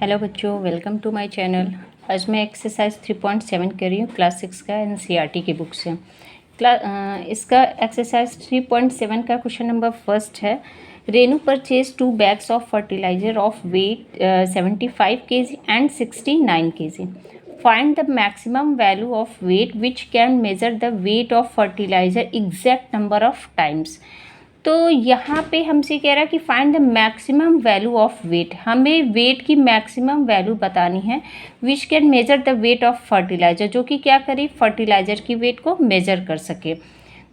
Hello बच्चों, welcome to my channel. आज मैं एक्सरसाइज 3.7 कर रही हूँ क्लास 6 का एनसीईआरटी की बुक से। इसका एक्सरसाइज 3.7 का क्वेश्चन नंबर फर्स्ट है। Renu purchase 2 bags of fertiliser of weight 75 kg and 69 kg। Find the maximum value of weight which can measure the weight of fertiliser exact number of times. तो यहाँ पे हमसे कह रहा है कि find the maximum value of weight. हमें weight की मैक्सिमम वैल्यू बतानी है which can measure the weight of fertiliser, जो कि क्या करे, फर्टिलाइजर की वेट को मेजर कर सके।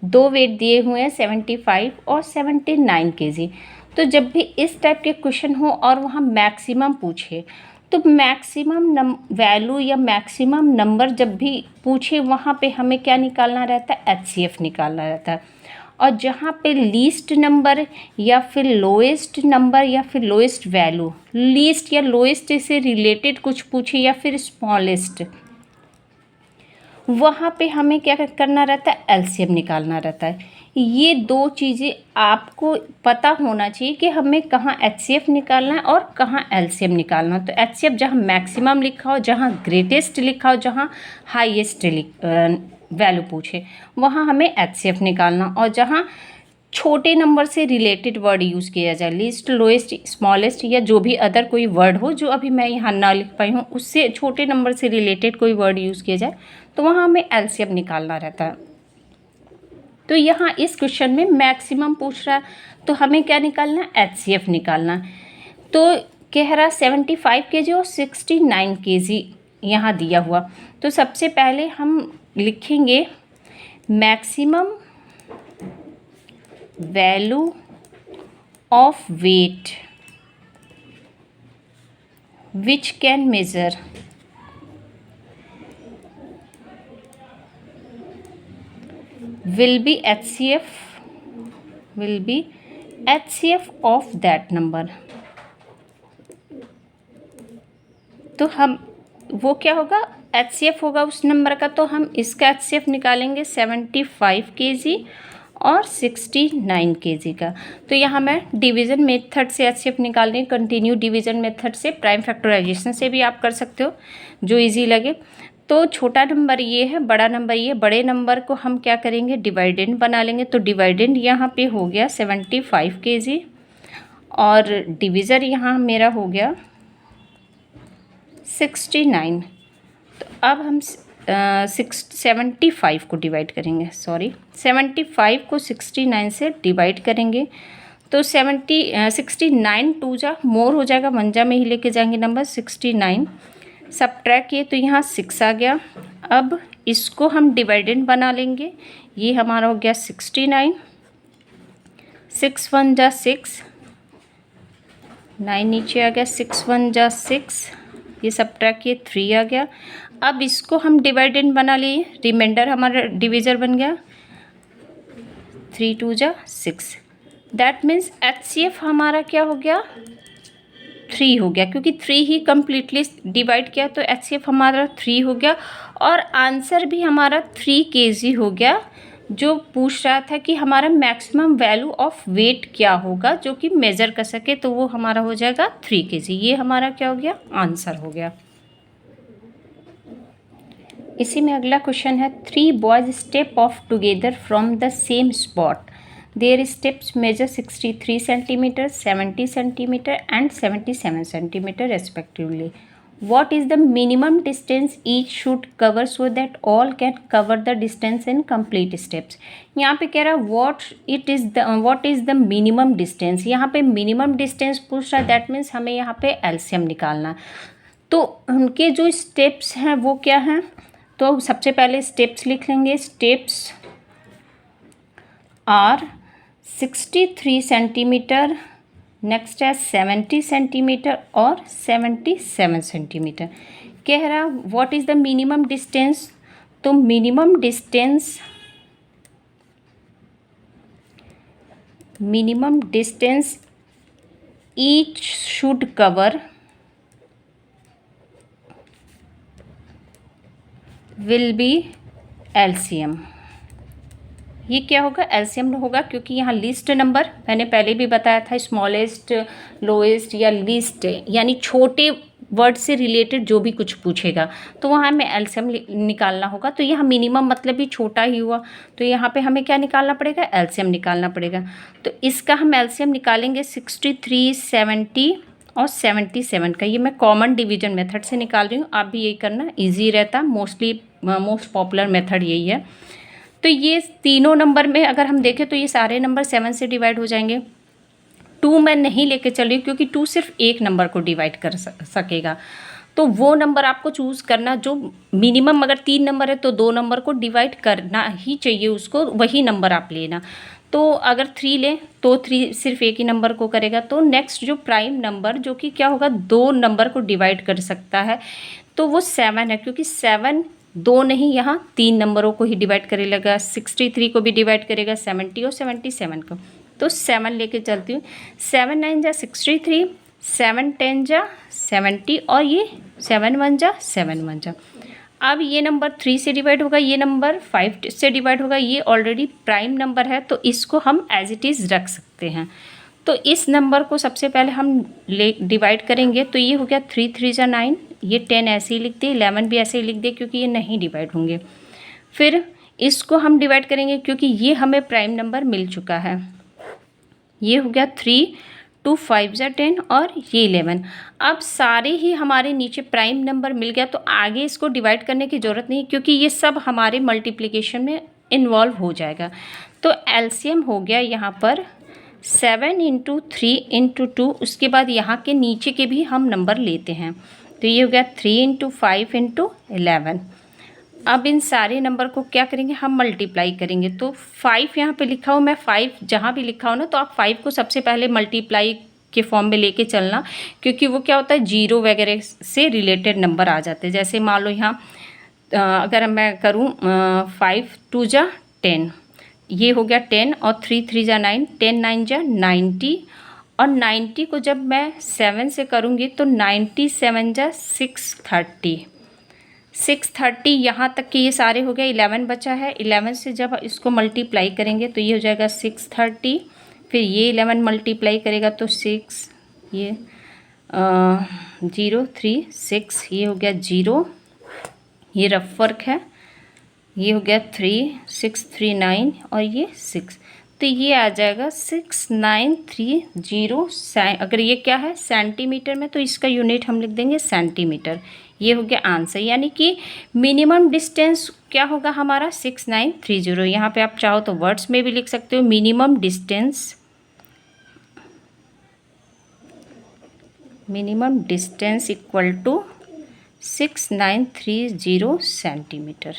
दो वेट दिए हुए हैं 75 और 79 kg। तो जब भी इस टाइप के क्वेश्चन हो और वहाँ मैक्सिमम पूछे तो मैक्सिमम वैल्यू या मैक्सिमम नंबर जब भी पूछे वहाँ पे हमें क्या निकालना रहता है, एचसीएफ निकालना रहता है। और जहाँ पे लीस्ट नंबर या फिर लोएस्ट नंबर या फिर लोएस्ट वैल्यू, लीस्ट या लोएस्ट से रिलेटेड कुछ पूछे या फिर स्मॉलेस्ट, वहाँ पे हमें क्या करना रहता है, एलसीएम निकालना रहता है। ये दो चीज़ें आपको पता होना चाहिए कि हमें कहाँ एचसीएफ निकालना है और कहाँ एलसीएम निकालना। तो एचसीएफ जहाँ मैक्सिमम लिखा हो, जहाँ ग्रेटेस्ट लिखा हो, जहाँ हाईएस्ट वैल्यू पूछे वहाँ हमें एचसीएफ निकालना। और जहाँ छोटे नंबर से रिलेटेड वर्ड यूज़ किया जाए, लीस्ट, लोएस्ट, स्मॉलेस्ट या जो भी अदर कोई वर्ड हो जो अभी मैं यहाँ ना लिख पाई हूँ, उससे छोटे नंबर से रिलेटेड कोई वर्ड यूज़ किया जाए तो वहाँ हमें एलसीएम निकालना रहता है। तो यहाँ इस क्वेश्चन में मैक्सिमम पूछ रहा है तो हमें क्या निकालना है, एचसीएफ निकालना है। तो कह रहा 75 kg और 69 kg यहाँ दिया हुआ। तो सबसे पहले हम लिखेंगे maximum value of weight which can measure will be HCF of that number। तो हम वो क्या होगा, HCF होगा उस नंबर का। तो हम इसका HCF निकालेंगे 75 kg और 69 kg का। तो यहाँ मैं डिवीज़न मेथड से HCF निकाल रही हूँ, कंटिन्यू डिवीज़न मेथड से, प्राइम फैक्टराइजेशन से भी आप कर सकते हो जो इजी लगे। तो छोटा नंबर ये है, बड़ा नंबर ये। बड़े नंबर को हम क्या करेंगे, डिवाइडेंड बना लेंगे। तो डिवाइडेंड यहाँ पे हो गया 75 kg और डिविज़र यहाँ मेरा हो गया 69। तो अब हम 75 को डिवाइड करेंगे, 75 को 69 से डिवाइड करेंगे। तो 69 टू जा मोर हो जाएगा, वन जा में ही लेके जाएंगे नंबर। 69 सब्ट्रैक्ट किए तो यहाँ 6 आ गया। अब इसको हम डिवाइडेंड बना लेंगे। ये हमारा हो गया 69, 6 1 जा 6, 9 नीचे आ गया, 6 1 जा 6, ये सब्ट्रैक्ट किए 3 आ गया। अब इसको हम डिवाइडेंड बना लिए, रिमाइंडर हमारा डिवीज़र बन गया 3 2 जा 6। दैट मीन्स एचसीएफ हमारा क्या हो गया, 3 हो गया, क्योंकि 3 ही कम्प्लीटली डिवाइड किया तो एचसीएफ हमारा 3 हो गया। और आंसर भी हमारा 3 kg हो गया। जो पूछ रहा था कि हमारा मैक्सिमम वैल्यू ऑफ वेट क्या होगा जो कि मेज़र कर सके, तो वो हमारा हो जाएगा 3 kg। ये हमारा क्या हो गया, आंसर हो गया। इसी में अगला क्वेश्चन है, 3 boys step of together from the same spot. Their steps measure 63 cm, 70 cm and 77 cm respectively. What is the minimum distance each should cover so that all can cover the distance in complete steps? यहाँ पे कह रहा है what is the minimum distance। यहाँ पे minimum distance पूछ रहा है, that means हमें यहाँ पे LCM निकालना। तो उनके जो steps हैं वो क्या हैं, तो सबसे पहले steps लिख लेंगे। steps are 63 सेंटीमीटर, नेक्स्ट है 70 सेंटीमीटर और 77 सेंटीमीटर। कह रहा what is the minimum distance. तो minimum distance each should cover will be LCM. ये क्या होगा, एलसीएम होगा, क्योंकि यहाँ लिस्ट नंबर मैंने पहले भी बताया था, स्मॉलेस्ट, लोएस्ट या लीस्ट, यानी छोटे वर्ड से रिलेटेड जो भी कुछ पूछेगा तो वहाँ हमें एलसीएम निकालना होगा। तो यहाँ मिनिमम मतलब भी छोटा ही हुआ, तो यहाँ पे हमें क्या निकालना पड़ेगा, एलसीएम निकालना पड़ेगा। तो इसका हम एलसीएम निकालेंगे 63, 70 और 77 का। ये मैं कॉमन डिवीजन मेथड से निकाल रही हूँ, आप भी यही करना, ईजी रहता, मोस्ट पॉपुलर मेथड यही है। तो ये तीनों नंबर में अगर हम देखें तो ये सारे नंबर 7 से डिवाइड हो जाएंगे। 2 मैं नहीं लेके चल रही क्योंकि 2 सिर्फ एक नंबर को डिवाइड कर सकेगा। तो वो नंबर आपको चूज़ करना जो मिनिमम, अगर 3 नंबर है तो 2 नंबर को डिवाइड करना ही चाहिए उसको, वही नंबर आप लेना। तो अगर 3 लें तो 3 सिर्फ एक ही नंबर को करेगा। तो नेक्स्ट जो प्राइम नंबर जो कि क्या होगा, 2 नंबर को डिवाइड कर सकता है, तो वो 7 है, क्योंकि 7 2 नहीं, यहाँ 3 नंबरों को ही डिवाइड करेगा। 63 को भी डिवाइड करेगा, 70 और 77 को। तो 7 लेके चलती हूँ। 7 9 जा 63, 7 10 जा 70 और ये 7 1 जा 7 1 जा। अब ये नंबर 3 से डिवाइड होगा, ये नंबर 5 से डिवाइड होगा। ये ऑलरेडी प्राइम नंबर है तो इसको हम एज इट इज़ रख सकते हैं। तो इस नंबर को सबसे पहले हम डिवाइड करेंगे। तो ये हो गया 3 3 जा 9, ये 10 ऐसे ही लिख दे, 11 भी ऐसे ही लिख दे क्योंकि ये नहीं डिवाइड होंगे। फिर इसको हम डिवाइड करेंगे क्योंकि ये हमें प्राइम नंबर मिल चुका है। ये हो गया 3 2 5 जा 10 और ये 11। अब सारे ही हमारे नीचे प्राइम नंबर मिल गया, तो आगे इसको डिवाइड करने की ज़रूरत नहीं क्योंकि ये सब हमारे मल्टीप्लिकेशन में इन्वॉल्व हो जाएगा। तो एलसीएम हो गया यहाँ पर 7 × 3 × 2। उसके बाद यहाँ के नीचे के भी हम नंबर लेते हैं। तो ये हो गया 3 × 5 × 11। अब इन सारे नंबर को क्या करेंगे, हम मल्टीप्लाई करेंगे। तो 5 यहाँ पे लिखा हो, मैं 5 जहाँ भी लिखा हो ना, तो आप 5 को सबसे पहले मल्टीप्लाई के फॉर्म में लेके चलना, क्योंकि वो क्या होता है, जीरो वगैरह से रिलेटेड नंबर आ जाते हैं। जैसे मान लो यहाँ अगर मैं करूँ 5 2 जा 10, ये हो गया 10 और 3 3 जा 9, 10 9 जा 90 और 90 को जब मैं 7 से करूँगी तो 97 जा 630। 630 यहाँ तक के ये सारे हो गए। 11 बचा है, 11 से जब इसको मल्टीप्लाई करेंगे तो ये हो जाएगा 630। फिर ये 11 मल्टीप्लाई करेगा तो 6, ये 0 3 6, ये हो गया 0, ये रफ वर्क है, ये हो गया 3 6 3 9 और ये 6। तो ये आ जाएगा 6930। अगर ये क्या है सेंटीमीटर में, तो इसका यूनिट हम लिख देंगे सेंटीमीटर। ये हो गया आंसर, यानी कि मिनिमम डिस्टेंस क्या होगा हमारा 6930। यहाँ पे आप चाहो तो वर्ड्स में भी लिख सकते हो, minimum distance equal to 6930 centimetre.